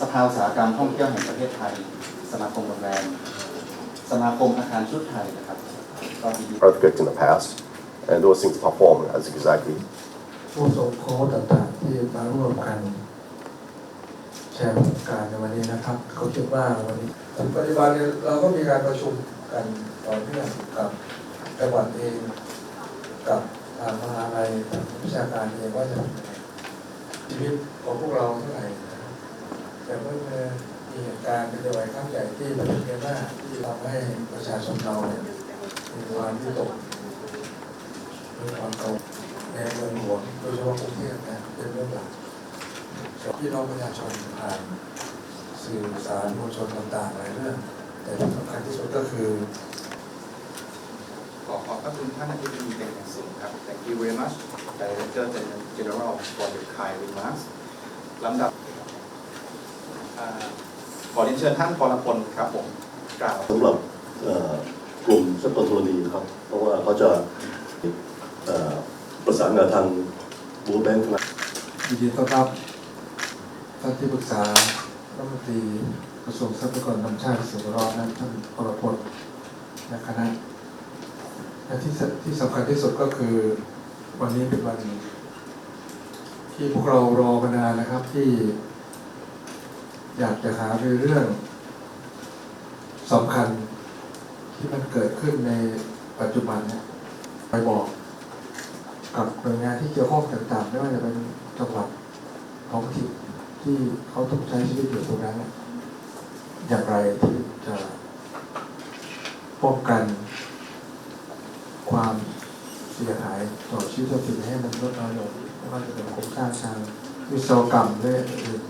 สภาอุตสาหกรรมท่องเที่ยวแห่งประเทศไทยสมาคมโรงแรมสมาคมอาคารชุดไทยนะครับก็มี earthquakes in the past and those things perform as exactly ผู้ส่งโค้ดต่างๆที่มาร่วมกันแชร์ประสบการณ์ในวันนี้นะครับเขาคิดว่าวันนี้ปัจจุบันเราก็มีการประชุมกันต่อเนื่องกับจังหวัดเองกับทางมหาลัยวิชาการเองว่าจะชีวิตของพวกเราเท่าไหร่แต่เมื่อมีเหตุการณ์เป็นไหวครั้งใหญ่ที่ประเทศเมียนมาที่ทำให้ประชาชนเราเนี่ยมีความวิตกมีความกังวลในเมืองหลวงโดยเฉพาะกรุงเทพนะเป็นเรื่องหลักพี่น้องประชาชนผ่านสื่อสารมวลชนต่างๆหลายเรื่องแต่ที่สำคัญที่สุดก็คือขอบพระคุณท่านอธิบดีเป็นอย่างสูงครับ Thank you very much Director General for the kind remarks ลำดับขอเรียนเชิญท่านพรพลครับผมกล่าวสำหรับกลุ่มทรัพยากรธรณีครับเพราะว่าเขาจะประสานงานทางบูธแบงค์ยินดีต้อนรับท่านที่ปรึกษารัฐมนตรีกระทรวงทรัพยากรธรรมชาติและสิ่งแวดล้อมนั้นท่านพรพลและคณะและที่สำคัญที่สุดก็คือวันนี้เป็นวันที่พวกเรารอมานานนะครับที่อยากจะหาเรื่องสำคัญที่มันเกิดขึ้นในปัจจุบันเนี่ยไปบอกกับหน่วยงานที่เกี่ยวข้องต่างๆไม่ว่าจะเป็นจังหวัดท้องถิ่นที่เขาต้องใช้ชีวิตอยู่ตรงนั้นอย่างไรที่จะป้องกันความเสียหายต่อชีวิตทรัพย์สินให้มันลดน้อยลงไม่ว่าจะเป็นโครงสร้างทางวิศวกรรมและอื่น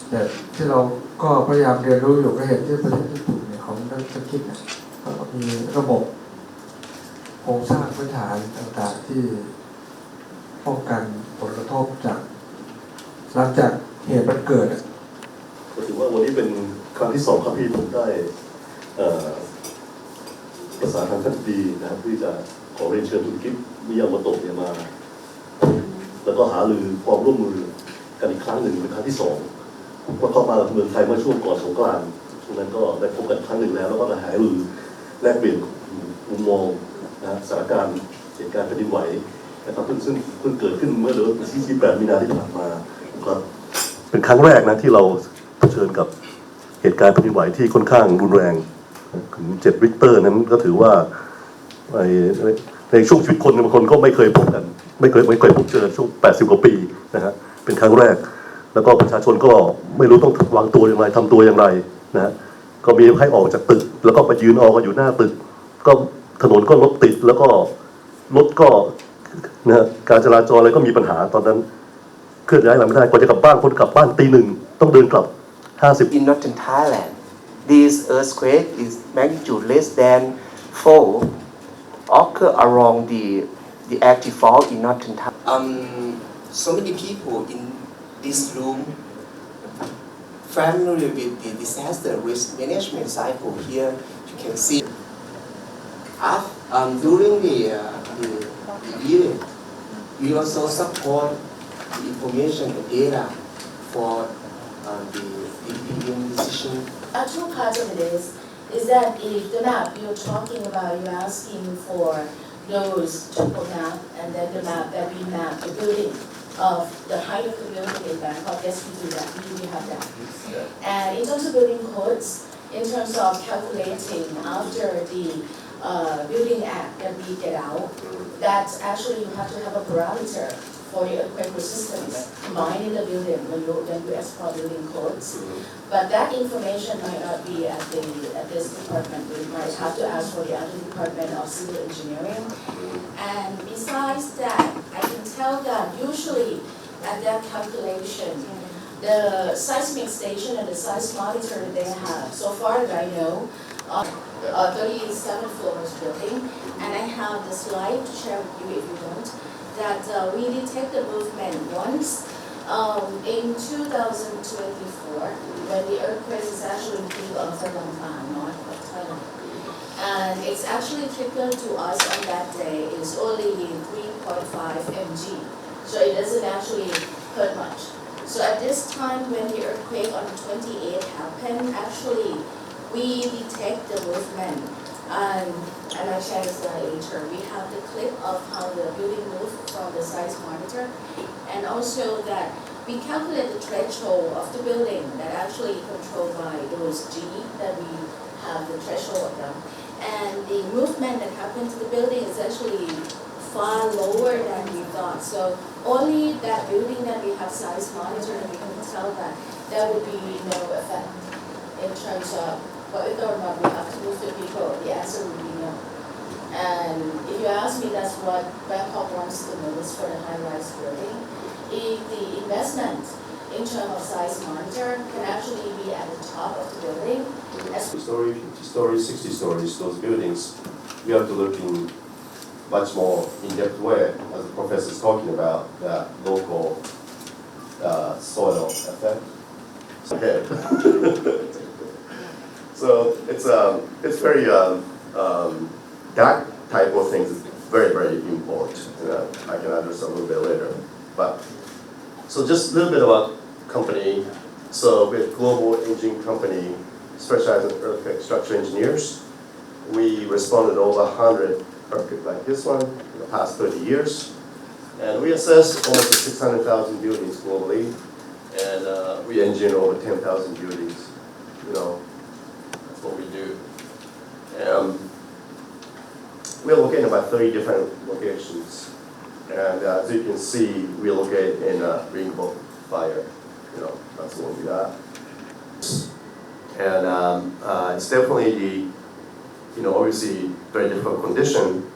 แต่ที่เราก็พยายามเรียนรู้อยู่ก็เห็นที่ประเทศญี่ปุ่นเนี่ยของนักธุรกิจเนี่ยก็มีระบบโครงสร้างพื้นฐานต่างๆที่ป้องกันผลกระทบจากหลังจากเหตุมันเกิดก็ถือว่าวันนี้เป็นครั้งที่2ครับที่ผมได้ประสานทางท่านดีนะครับที่จะขอเรียนเชิญธุรกิจมิยาโมโตะเนี่ยมาแล้วก็หารือความร่วมมือกันอีกครั้งหนึ่งเป็นครั้งที่2ว่าเข้ามาเมืองไทยเมื่อช่วงก่อนสงกรานต์ช่วงนั้นก็ได้พบกันครั้งหนึ่งแล้วก็หารือแลกเปลี่ยนมุมมองนะสถานการณ์เหตุการณ์แผ่นดินไหวนะครับซึ่งเพิ่งเกิดขึ้นเมื่อเดือนที่28 มีนาที่ผ่านมาครับเป็นครั้งแรกนะที่เราเผชิญกับเหตุการณ์แผ่นดินไหวที่ค่อนข้างรุนแรงถึง7 ริกเตอร์นั้นก็ถือว่าในช่วงชีวิตคนบางคนก็ไม่เคยพบกันไม่เคยพบเจอช่วง80 กว่าปีนะฮะเป็นครั้งแรกแล้วก็ประชาชนก็ไม่รู้ต้องวางตัวอย่างไรทำตัวอย่างไรนะฮะก็มีให้ออกจากตึกแล้วก็ไปยืนออกกันอยู่หน้าตึกก็ถนนก็รถติดแล้วก็รถก็นะฮะการจราจรอะไรก็มีปัญหาตอนนั้นเคลื่อนย้ายอะไรไม่ได้กว่าจะกลับบ้านคนกลับบ้านตี 1ต้องเดินกลับ50 In northern Thailand this earthquake is magnitude less than 4 occur along the active fault in northern Thailand. So many people in this room familiar with the disaster risk management cycle. Here you can see during the event we also support the information and data for the opinion decision. Two parts of it is that if the map you're talking about, you're asking for those triple map and then the map that we map the building of the height of the building in Bangkok. Yes, we do that. We have that. And in terms of building codes, in terms of calculating after the building act that we get out, that's actually you have to have a parameter for the earthquake resistance combined in the building when you export building codes. But that information might not be at this department. We might have to ask for the other department of civil engineering. And besides that, I can tell that usually at that calculation, the seismic station and the seismic monitor they have, so far that I know, 37 floors building, and I have the slide to share with you if you don't, that we detect the movement once in 2024 when the earthquake is actually peak of the Lampang, north of Thailand. And it's actually triggered to us on that day is only 3.5 mg, so it doesn't actually hurt much. So at this time, when the earthquake on the 28th happened, actually, we detect the movement. And I'll share the slide later. We have the clip of how the building moved from the size monitor, and also that we calculate the threshold of the building that actually controlled by those G that we have the threshold of them. And the movement that happened to the building is actually far lower than we thought. So only that building that we have size monitor, and we can tell that there will be no effect in terms of whether or not we have to move the people. The answer will be no. And if you ask me, that's what Bangkok wants the most for the high-rise building. If the investment in terms of size monitor can actually be at the top of the building. 50 stories, 50 stories, 60 stories, those buildings, we have to look in much more in-depth way, as the professor is talking about, the local soil effect. Okay. So it's very that type of things is very, very important. I can address a little bit later. But so just a little bit about company. So we're a global engineering company specialized in earthquake structural engineers. We responded to over 100 earthquakes like this one in the past 30 years. And we assessed almost 600,000 buildings globally. And we engineered over 10,000 buildings. That's what we do. We're located in about 30 different locations. And as you can see, we're located in Rainbow Fire. That's what we are. And it's definitely obviously very difficult condition.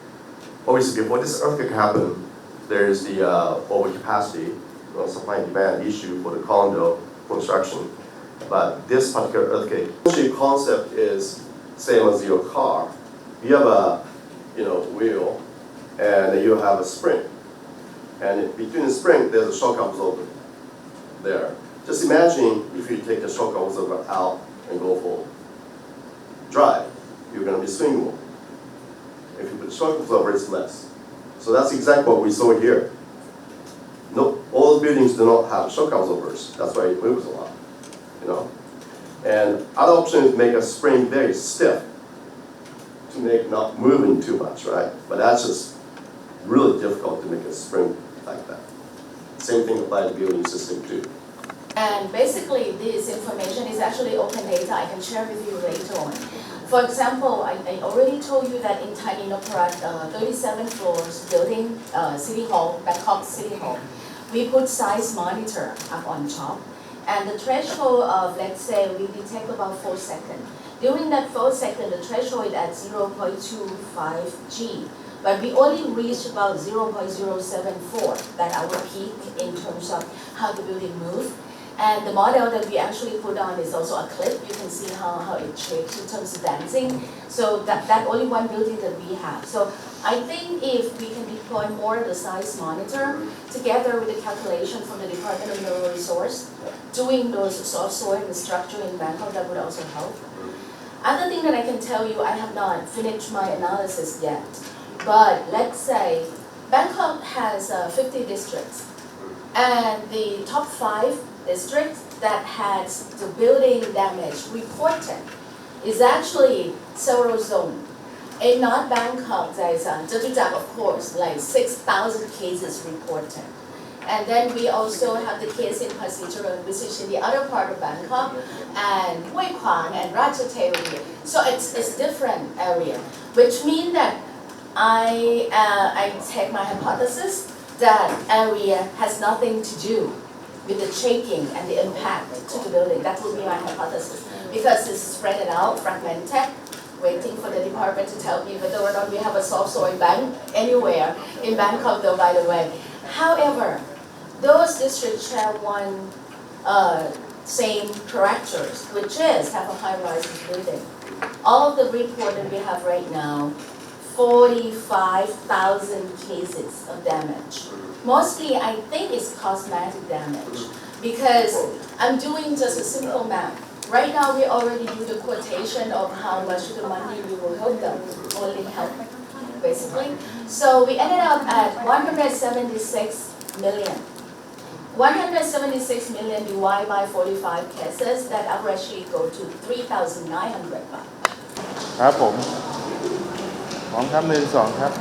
Obviously, before this earthquake happened, there's the overcapacity, supply and demand issue for the condo construction. But this particular earthquake, the concept is same as your car. You have a wheel, and you have a spring. And between the spring, there's a shock absorber there. Just imagine if you take the shock absorber out and go for drive, you're going to be swinging more. If you put shock absorber, it's less. So that's exactly what we saw here. No, all the buildings do not have shock absorbers. That's why it moves a lot. And other option is make a spring very stiff to make not moving too much, right? But that's just really difficult to make a spring like that. Same thing applies to building system too. And basically, this information is actually open data. I can share with you later on. For example, I already told you that in Thai 37 floors building, City Hall, Bangkok City Hall, we put size monitor up on top. And the threshold of, let's say, we detect about 4 seconds. During that 4 seconds, the threshold is at 0.25 G. But we only reached about 0.074, that our peak in terms of how the building moved. And the model that we actually put on is also a clip. You can see how it shakes in terms of dancing. So that only one building that we have. So I think if we can deploy more of the size monitor together with the calculation from the Department of Mineral Resource, doing those soft soil and structure in Bangkok, that would also help. Other thing that I can tell you, I have not finished my analysis yet. But let's say Bangkok has 50 districts. And the top 5 districts that has the building damage reported is actually several zones. In North Bangkok, there is Jatuchak, of course, like 6,000 cases reported. And then we also have the case in Pasitron, which is in the other part of Bangkok, and Hue Kwang and Ratchathani. So it's different area, which means that I take my hypothesis that area has nothing to do with the shaking and the impact to the building. That would be my hypothesis. Because it's spread out, fragmented, waiting for the department to tell me whether or not we have a soft soil bank anywhere in Bangkok, though, by the way. However, those districts share one same characters, which is have a high-rise building. All of the report that we have right now, 45,000 cases of damage. Mostly, I think it's cosmetic damage because I'm doing just a simple math. Right now, we already do the quotation of how much the money we will help them, only help, basically. So we ended up at 176 million. 176 million divided by 45 cases, that averagely go to 3,900 baht. ครับผมพร้อมครับ1 2ครับ